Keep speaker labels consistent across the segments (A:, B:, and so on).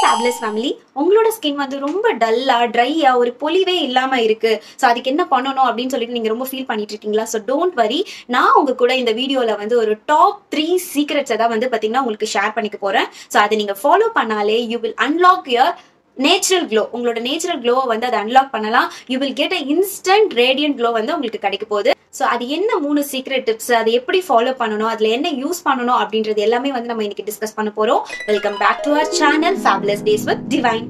A: Fabulous family. உங்களோட skin வந்து ரொம்ப டல்லா ட்ரையா ஒரு பொலிவே இல்லாம இருக்கு. சோ அதுக்கு என்ன பண்ணணும் அப்படின்னு சொல்லிட்டு நீங்க ரொம்ப ஃபீல் பண்ணிட்டு இருக்கீங்களா? So don't worry. நான் உங்க கூட இந்த வீடியோல வந்து ஒரு டாப் 3 சீக்ரெட்ஸ் தான் வந்து பாத்தீங்கன்னா உங்களுக்கு ஷேர் பண்ணிக்க போறேன். சோ அதை நீங்க ஃபாலோ பண்ணாலே you will unlock your natural glow. உங்களோட நேச்சுரல் க்ளோவை வந்து அதை அன்லாக் பண்ணலாம். You will get a instant radiant glow வந்து உங்களுக்கு கிடைக்க போகுது. ஸோ அது என்ன 3 சீக்ரெட் டிப்ஸ், அதை எப்படி ஃபாலோ பண்ணணும், அதுல என்ன யூஸ் பண்ணணும் அப்படின்றது எல்லாமே வந்து நம்ம இன்னைக்கு டிஸ்கஸ் பண்ண போறோம். Welcome back to our channel Fabulous Days with Divine.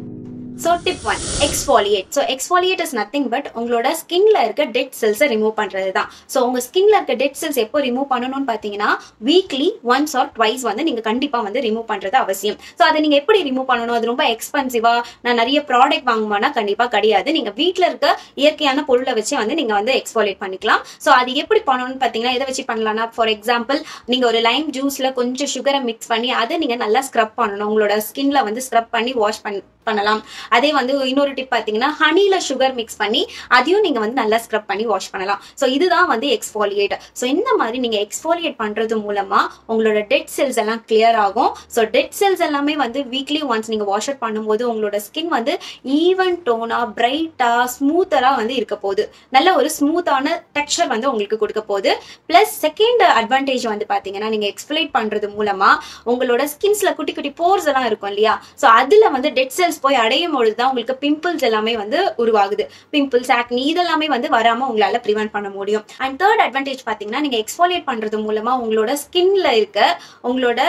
A: So tip 1, exfoliate. So exfoliate is nothing but உங்களோட ஸ்கின்ல இருக்க டெட் செல்ஸை ரிமூவ் பண்றது தான். ஸோ உங்க ஸ்கின்ல இருக்க டெட் செல்ஸ் எப்போ ரிமூவ் பண்ணணும்னு பாத்தீங்கன்னா வீக்லி ஒன்ஸ் ஆர் ட்வைஸ் வந்து நீங்க கண்டிப்பா வந்து ரிமூவ் பண்றது அவசியம். ஸோ அதை நீங்க எப்படி ரிமூவ் பண்ணணும், அது ரொம்ப எக்ஸ்பென்சிவா நான் நிறைய ப்ராடக்ட் வாங்குவானா கண்டிப்பா கிடையாது. நீங்க வீட்டுல இருக்க இயற்கையான பொருளை வச்சு வந்து நீங்க வந்து எக்ஸ்ஃபோலியேட் பண்ணிக்கலாம். ஸோ அது எப்படி பண்ணணும்னு பாத்தீங்கன்னா எதை வச்சு பண்ணலாம்னா, ஃபார் எக்ஸாம்பிள் நீங்க ஒரு லைம் ஜூஸ்ல கொஞ்சம் சுகரை மிக்ஸ் பண்ணி அதை நீங்க நல்லா ஸ்க்ரப் பண்ணணும். உங்களோட ஸ்கின்ல வந்து ஸ்க்ரப் பண்ணி வாஷ் பண்ணலாம். அதே வந்து இன்னொரு டிப் பாத்தீங்கன்னா ஹனில சுகர் மிக்ஸ் பண்ணி அதையும் நீங்க வந்து நல்லா ஸ்க்ரப் பண்ணி வாஷ் பண்ணலாம். சோ இதுதான் வந்து எக்ஸ்ஃபோலியேட். சோ இந்த மாதிரி நீங்க எக்ஸ்ஃபோலியேட் பண்றது மூலமா உங்களோட டெட் செல்ஸ் எல்லாம் கிளியர் ஆகும். சோ டெட் செல்ஸ் எல்லாமே வந்து வீக்லி ஒன்ஸ் நீங்க வாஷ் அவுட் பண்ணும்போது உங்களோட ஸ்கின் வந்து ஈவன் டோனா பிரைட்டா ஸ்மூத்தரா வந்து இருக்க போகுது. நல்ல ஒரு ஸ்மூத்தான டெக்ஸ்சர் வந்து உங்களுக்கு கொடுக்க போகுது. பிளஸ் செகண்ட் அட்வான்டேஜ் வந்து பாத்தீங்கன்னா நீங்க எக்ஸ்ஃபோலியேட் பண்றது மூலமா உங்களோட ஸ்கின்ஸ்ல குட்டி குட்டி போர்ஸ் எல்லாம் இருக்கும் இல்லையா, சோ அதுல வந்து டெட் செல்ஸ் போய் அடையும் பொழுதுதான் உங்களுக்கு பிம்பிள்ஸ் எல்லாமே வந்து உருவாகுது. பிம்பிள்ஸ், ஆக்னி இதெல்லாமே வந்து வராம உங்களால பிரிவென்ட் பண்ண முடியும். அண்ட் தேர்ட் அட்வான்டேஜ் பாத்தீங்கன்னா நீங்க எக்ஸ்ஃபோலியேட் பண்றது மூலமா உங்களோட ஸ்கின்ல இருக்க உங்களோட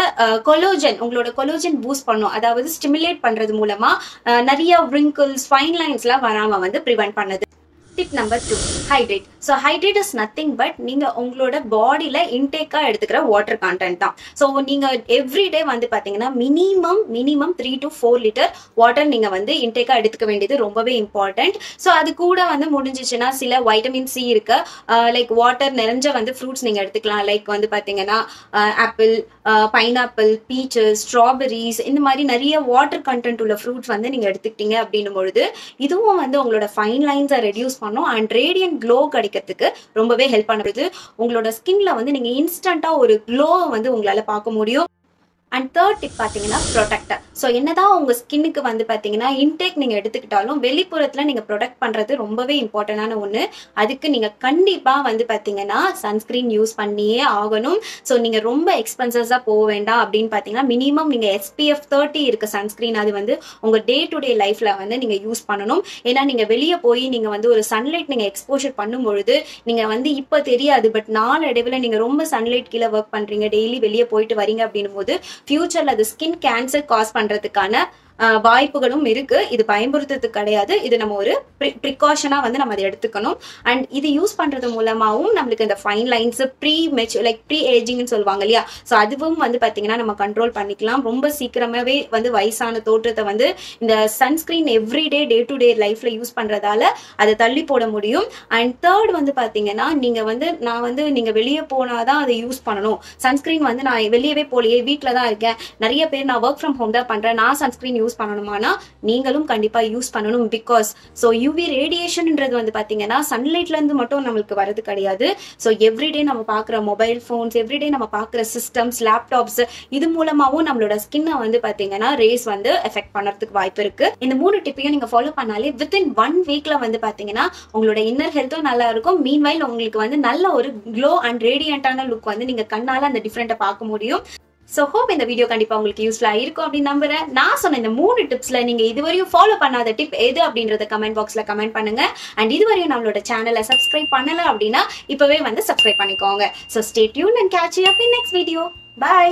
A: கொலோஜன் பூஸ்ட் பண்ணும். அதாவது ஸ்டிமுலேட் பண்றது மூலமா நிறைய wrinkles, ஃபைன் லைன்ஸ் எல்லாம் வராம வந்து பிரிவென்ட் பண்ணுது. Tip number 2, hydrate. So hydrate is nothing but நீங்க உங்களோட பாடியில இன்டேக்கா எடுத்துக்கிற வாட்டர் கண்டென்ட் தான். ஸோ நீங்க எவ்ரிடே வந்து பாத்தீங்கன்னா மினிமம் 3 to 4 லிட்டர் வாட்டர் நீங்க வந்து இன்டேக்கா எடுத்துக்க வேண்டியது ரொம்பவே இம்பார்ட்டன்ட். ஸோ அது கூட வந்து முடிஞ்சிச்சுன்னா சில வைட்டமின் சி இருக்க லைக் வாட்டர் நிறைஞ்ச வந்து ஃப்ரூட்ஸ் நீங்க எடுத்துக்கலாம். லைக் வந்து பாத்தீங்கன்னா ஆப்பிள், பைனாப்பிள், பீச்சஸ், ஸ்ட்ராபெரிஸ் இந்த மாதிரி நிறைய வாட்டர் கண்டென்ட் உள்ள ஃப்ரூட்ஸ் வந்து நீங்க எடுத்துக்கிட்டீங்க அப்படின்னும் பொழுது இதுவும் வந்து உங்களோட ஃபைன் லைன்ஸை ரெடியூஸ் பண்ணும் அண்ட் ரேடியன்ட் க்ளோ கிடைக்கிறதுக்கு ரொம்பவே ஹெல்ப் பண்ணுறது. உங்களோட ஸ்கின்ல வந்து நீங்க இன்ஸ்டன்டா ஒரு க்ளோ வந்து உங்களால பார்க்க முடியும். அண்ட் தேர்ட் டிப் பாத்தீங்கன்னா ப்ரொடெக்டர். ஸோ என்னதான் உங்க ஸ்கின்னுக்கு வந்து பாத்தீங்கன்னா இன்டேக் நீங்க எடுத்துக்கிட்டாலும் வெளிப்புறத்துல நீங்க ப்ரொடெக்ட் பண்றது ரொம்பவே இம்பார்ட்டன்டான ஒண்ணு. அதுக்கு நீங்க கண்டிப்பா வந்து பாத்தீங்கன்னா சன்ஸ்கிரீன் யூஸ் பண்ணியே ஆகணும். ஸோ நீங்க ரொம்ப எக்ஸ்பென்சிவா போக வேண்டாம் அப்படின்னு பாத்தீங்கன்னா மினிமம் நீங்க SPF 30 இருக்க சன்ஸ்கிரீன் அது வந்து உங்க டே டு டே லைஃப்ல வந்து நீங்க யூஸ் பண்ணணும். ஏன்னா நீங்க வெளியே போய் நீங்க வந்து ஒரு சன்லைட் நீங்க எக்ஸ்போஷர் பண்ணும் பொழுது நீங்க வந்து இப்ப தெரியாது, பட் நாளடைவில் நீங்க ரொம்ப சன்லைட் கீழே ஒர்க் பண்றீங்க, டெய்லி வெளியே போயிட்டு வரீங்க அப்படின்னும் போது ஃபியூச்சர்ல அது ஸ்கின் கேன்சர் காஸ் பண்றதுக்கான வாய்ப்புகளும் இருக்கு. இது பயன்படுத்துறது கிடையாது. இது நம்ம ஒரு ப்ரிகாஷனா வந்து நம்ம அதை எடுத்துக்கணும். அண்ட் இது யூஸ் பண்றது மூலமாவும் நம்மளுக்கு இந்த ஃபைன் லைன்ஸ் ப்ரீ ஏஜிங்னு சொல்லுவாங்க இல்லையா, ஸோ அதுவும் வந்து பாத்தீங்கன்னா நம்ம கண்ட்ரோல் பண்ணிக்கலாம். ரொம்ப சீக்கிரமாவே வந்து வயசான தோற்றத்தை வந்து இந்த sunscreen everyday day to day லைஃப்ல யூஸ் பண்றதால அதை தள்ளி போட முடியும். அண்ட் தேர்ட் வந்து பாத்தீங்கன்னா நான் வந்து நீங்க வெளியே போனாதான் அதை யூஸ் பண்ணணும். சன்ஸ்கிரீன் வந்து நான் வெளியவே போலையே, வீட்டில தான் இருக்கேன், நிறைய பேர் நான் ஒர்க் ஃப்ரம் ஹோம் தான் பண்றேன், நான் சன்ஸ்கிரீன் யூஸ் பண்ணணுமானா நீங்களும் கண்டிப்பா யூஸ் பண்ணணும். பிகாஸ் ஸோ யூவி ரேடியேஷன்ன்றது வந்து பாத்தீங்கன்னா சன்லைட்ல இருந்து மட்டும் நம்மளுக்கு வரது கிடையாது. ஸோ எவ்ரிடே நம்ம பாக்குற மொபைல் போன்ஸ், எவ்ரிடே நம்ம பாக்குற சிஸ்டம்ஸ், லேப்டாப்ஸ் இது மூலமாவும் நம்மளோட ஸ்கின்னை வந்து பாத்தீங்கன்னா ரேஸ் வந்து எஃபெக்ட் பண்றதுக்கு வாய்ப்பு இருக்கு. இந்த 3 டிப்பையும் நீங்க ஃபாலோ பண்ணாலே வித்தின் 1 வீக்ல வந்து பாத்தீங்கன்னா உங்களோட இன்னர் ஹெல்த்தும் நல்லா இருக்கும். மீன்வைல் உங்களுக்கு வந்து நல்ல ஒரு க்ளோ அண்ட் ரேடியன்டான லுக் வந்து நீங்க கண்ணால அந்த டிஃபரெண்ட்டை பார்க்க முடியும். சோ ஹோப் இந்த வீடியோ கண்டிப்பா உங்களுக்கு யூஸ்ஃபுல்லா இருக்கும் அப்படின்னு நம்புறேன். நான் சொன்ன இந்த 3 டிப்ஸ்ல நீங்க இதுவரையும் ஃபாலோ பண்ணாத டிப் எது அப்படின்றத கமெண்ட் பாக்ஸ்ல கமெண்ட் பண்ணுங்க. அண்ட் இதுவரையும் நம்மளோட சேனலை சப்ஸ்கிரைப் பண்ணல அப்படின்னா இப்பவே வந்து சப்ஸ்கிரைப் பண்ணிக்கோங்க. So stay tuned and catch you up in next video. By.